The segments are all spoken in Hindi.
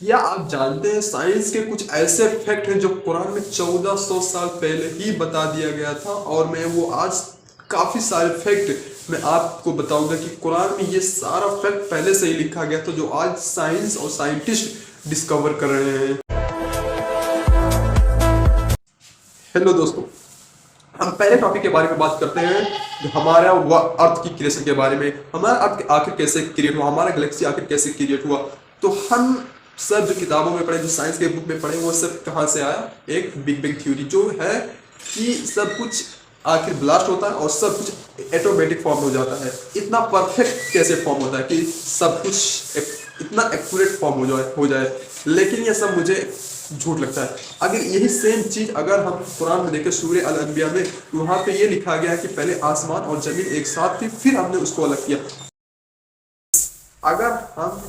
क्या आप जानते हैं साइंस के कुछ ऐसे फैक्ट हैं जो कुरान में 1400 साल पहले ही बता दिया गया था, और मैं वो आज काफ़ी सारे फैक्ट मैं आपको बताऊंगा कि कुरान में ये सारा फैक्ट पहले से ही लिखा गया था जो आज साइंस और साइंटिस्ट डिस्कवर कर रहे हैं। हेलो दोस्तों, हम पहले टॉपिक के बारे में बात करते हैं जो हमारा अर्थ की क्रिएशन के बारे में। हमारा अर्थ आखिर कैसे क्रिएट हुआ, हमारा गैलेक्सी आखिर कैसे क्रिएट हुआ। तो हम सब जो किताबों में पढ़े, जो साइंस के बुक में पढ़े, वो सब कहाँ से आया? एक बिग बैंग थ्योरी जो है कि सब कुछ आखिर ब्लास्ट होता है और सब कुछ ऑटोमेटिक फॉर्म हो जाता है। इतना परफेक्ट कैसे फॉर्म होता है कि सब कुछ इतना एक्यूरेट फॉर्म हो जाए। लेकिन ये सब मुझे झूठ लगता है। अगर यही सेम चीज अगर हम कुरान में देखें सूरह अल अंबिया में, वहां पे ये लिखा गया है कि पहले आसमान और जमीन एक साथ थी, फिर हमने उसको अलग किया। अगर हम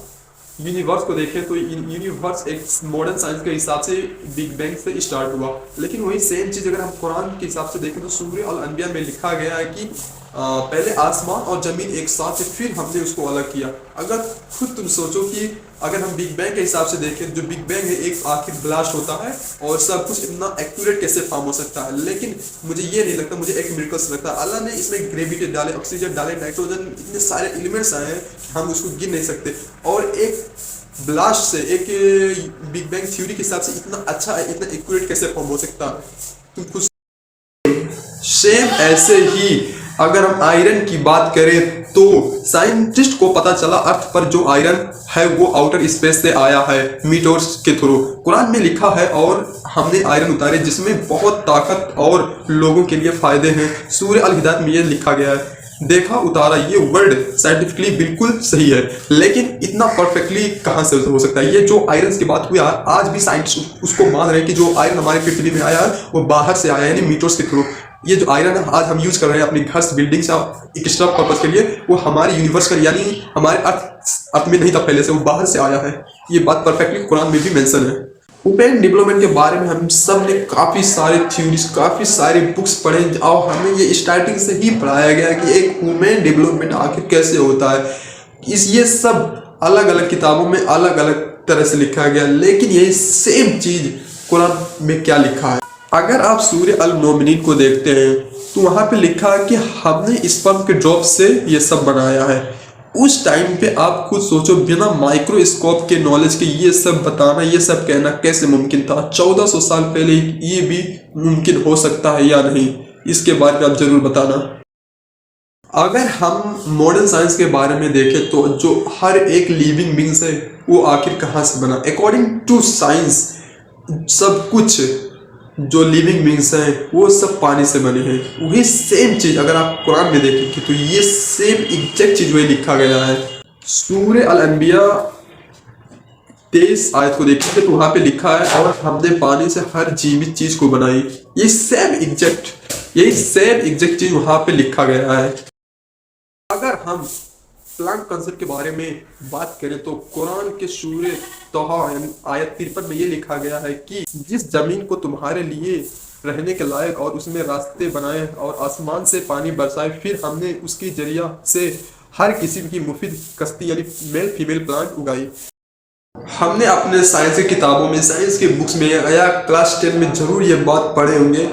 यूनिवर्स को देखें तो यूनिवर्स एक मॉडर्न साइंस के हिसाब से बिग बैंग से स्टार्ट हुआ, लेकिन वही सेम चीज अगर हम कुरान के हिसाब से देखें तो सूरह अल अंबिया में लिखा गया है कि पहले आसमान और जमीन एक साथ थे, फिर हमने उसको अलग किया। अगर खुद तुम सोचो कि अगर हम बिग बैंग के हिसाब से देखें, जो बिग बैंग है एक आखिर ब्लास्ट होता है और सब कुछ इतना एक्यूरेट कैसे फॉर्म हो सकता है। लेकिन मुझे ये नहीं लगता, मुझे एक मिरेकल्स लगता है। अल्लाह ने इसमें ग्रेविटी डाले, ऑक्सीजन डाले, नाइट्रोजन, इतने सारे एलिमेंट्स आए हैं हम उसको गिन नहीं सकते। और एक ब्लास्ट से, एक बिग बैंग थ्योरी के हिसाब से इतना अच्छा है, इतना एक्यूरेट कैसे फॉर्म हो सकता है। तुम खुद सेम ऐसे ही अगर हम आयरन की बात करें तो साइंटिस्ट को पता चला अर्थ पर जो आयरन है वो आउटर स्पेस से आया है मीटोर्स के थ्रू। कुरान में लिखा है और हमने आयरन उतारे जिसमें बहुत ताकत और लोगों के लिए फायदे हैं। सूरह अल हिदायत में ये लिखा गया है, देखा उतारा। ये वर्ड साइंटिफिकली बिल्कुल सही है, लेकिन इतना परफेक्टली कहां से हो सकता है? ये जो आयरन की बात हुई आज भी साइंटिस्ट उसको मान रहे हैं कि जो आयरन हमारे पृथ्वी में आया है वो बाहर से आया है, यानी मीटर्स के थ्रू। ये जो आयरन है आज हम यूज कर रहे हैं अपनी घर बिल्डिंग्स या एक्स्ट्रा पर्पज के लिए, वो हमारे यूनिवर्स का यानी हमारे अर्थ में नहीं था पहले से, वो बाहर से आया है। ये बात परफेक्टली कुरान में भी मेंशन है। ह्यूमन डेवलपमेंट के बारे में हम सब ने काफ़ी सारे थ्योरीज, काफ़ी सारे बुक्स पढ़े और हमें ये स्टार्टिंग से ही पढ़ाया गया कि एक ह्यूमन डेवलपमेंट आखिर कैसे होता है। ये सब अलग अलग किताबों में अलग अलग तरह से लिखा गया, लेकिन यही सेम चीज़ कुरान में क्या लिखा है? अगर आप सूरह अल मोमिनीन को देखते हैं तो वहाँ पे लिखा है कि हमने स्पर्म के ड्रॉप से ये सब बनाया है। उस टाइम पे आप खुद सोचो, बिना माइक्रोस्कोप के नॉलेज के ये सब बताना, ये सब कहना कैसे मुमकिन था? 1400 साल पहले ये भी मुमकिन हो सकता है या नहीं, इसके बारे में आप जरूर बताना। अगर हम मॉडर्न साइंस के बारे में देखें तो जो हर एक लिविंग बींग्स है वो आखिर कहाँ से बना? अकॉर्डिंग टू साइंस सब कुछ जो लिविंग बींग्स हैं वो सब पानी से बने हैं। वही सेम चीज अगर आप कुरान में देखेंगे तो ये सेम एग्जैक्ट चीज वही लिखा गया है। सूरह अल अंबिया 23 आयत को देखेंगे तो वहां पे लिखा है, और हमने पानी से हर जीवित चीज को बनाई। ये सेम एग्जैक्ट चीज वहां पे लिखा गया है। अगर हम प्लांट कंसेप्ट के बारे में बात करें तो कुरान के सूरह तोहा आयत 53 में ये लिखा गया है कि जिस जमीन को तुम्हारे लिए रहने के लायक और उसमें रास्ते बनाए और आसमान से पानी बरसाए, फिर हमने उसकी जरिया से हर किस्म की मुफीद कश्ती यानी मेल फीमेल प्लांट उगाई। हमने अपने साइंस की किताबों में, साइंस के बुक्स में या क्लास 10 में जरूर ये बात पढ़े होंगे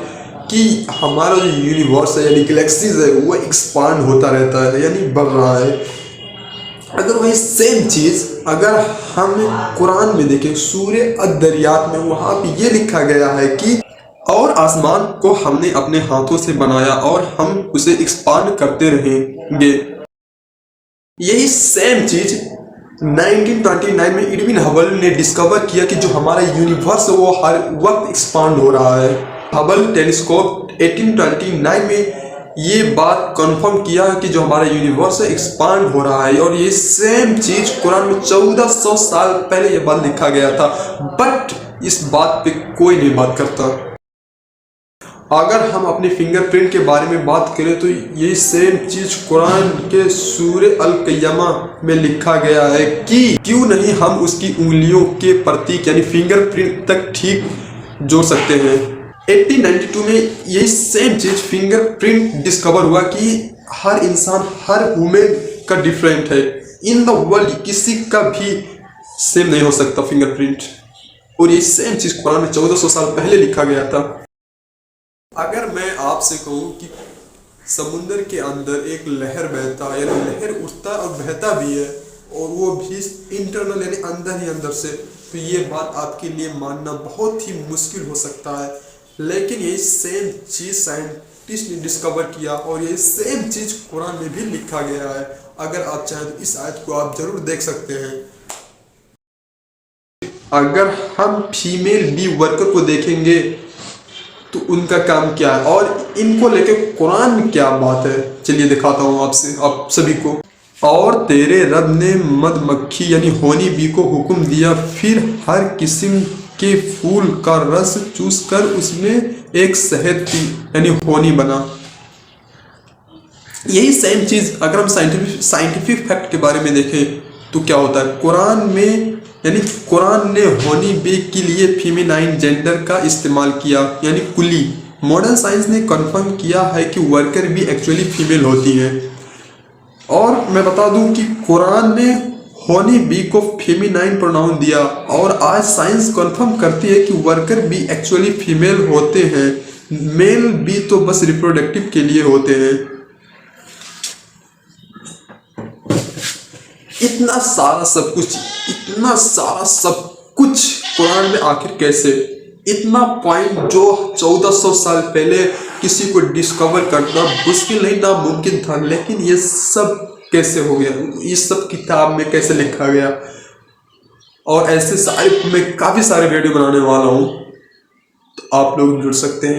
कि हमारा जो यूनिवर्स है यानी गैलेक्सीज है वो एक्सपांड होता रहता है, यानी बढ़ रहा है। अगर वही सेम चीज अगर हम कुरान में देखें सूरह अद-दरियात में, वहां पे ये लिखा गया है कि और आसमान को हमने अपने हाथों से बनाया और हम उसे एक्सपांड करते रहेंगे। यही सेम चीज 1929 में एडविन हबल ने डिस्कवर किया कि जो हमारा यूनिवर्स है वो हर वक्त एक्सपांड हो रहा है। हबल टेलीस्कोप 1829 में ये बात कंफर्म किया कि जो हमारा यूनिवर्स है एक्सपांड हो रहा है, और ये सेम चीज कुरान में 1400 साल पहले ये बात लिखा गया था, बट इस बात पे कोई नहीं बात करता। अगर हम अपने फिंगरप्रिंट के बारे में बात करें तो ये सेम चीज कुरान के सूरह अल क़ियामा में लिखा गया है कि क्यों नहीं हम उसकी उंगलियों के प्रतीक यानी फिंगरप्रिंट तक ठीक जोड़ सकते हैं। 1892 में यही सेम चीज फिंगरप्रिंट डिस्कवर हुआ कि हर इंसान, हर ह्यूमन का डिफरेंट है। इन द वर्ल्ड किसी का भी सेम नहीं हो सकता फिंगरप्रिंट। और ये सेम चीज कुरान में 1400 साल पहले लिखा गया था। अगर मैं आपसे कहूँ कि समुंदर के अंदर एक लहर बहता, यानी लहर उठता और बहता भी है, और वो भी इंटरनल यानी अंदर ही अंदर से, तो ये बात आपके लिए मानना बहुत ही मुश्किल हो सकता है। लेकिन यही सेम चीज़ साइंटिस्ट ने डिस्कवर किया और ये सेम चीज़ कुरान में भी लिखा गया है। अगर आप चाहें तो इस आयत को आप जरूर देख सकते हैं। अगर हम फीमेल बी वर्कर को देखेंगे तो उनका काम क्या है और इनको लेके कुरान में क्या बात है, चलिए दिखाता हूँ आपसे, आप सभी को। और तेरे रब ने मधुमक्खी यानी होनी बी को हुक्म दिया, फिर हर किस्म के फूल का रस चूस कर उसमें एक शहद की यानी होनी बना। यही सेम चीज अगर हम साइंटिफिक फैक्ट के बारे में देखें तो क्या होता है, कुरान में यानी कुरान ने होनी बी के लिए फेमिनाइन जेंडर का इस्तेमाल किया यानी कुली। मॉडर्न साइंस ने कंफर्म किया है कि वर्कर भी एक्चुअली फीमेल होती हैं। और मैं बता दूं कि कुरान ने होनी बी को फेमिनाइन प्रोनाउन दिया, और आज साइंस कंफर्म करती है कि वर्कर भी एक्चुअली फीमेल होते हैं, मेल भी तो बस रिप्रोडक्टिव के लिए होते हैं। इतना सारा सब कुछ, इतना सारा सब कुछ कुरान में आखिर कैसे? इतना पॉइंट जो 1400 साल पहले किसी को डिस्कवर करना मुश्किल नहीं, नामुमकिन था, लेकिन ये सब कैसे हो गया, ये सब किताब में कैसे लिखा गया? और ऐसे सारे मैं काफ़ी सारे वीडियो बनाने वाला हूँ, तो आप लोग जुड़ सकते हैं।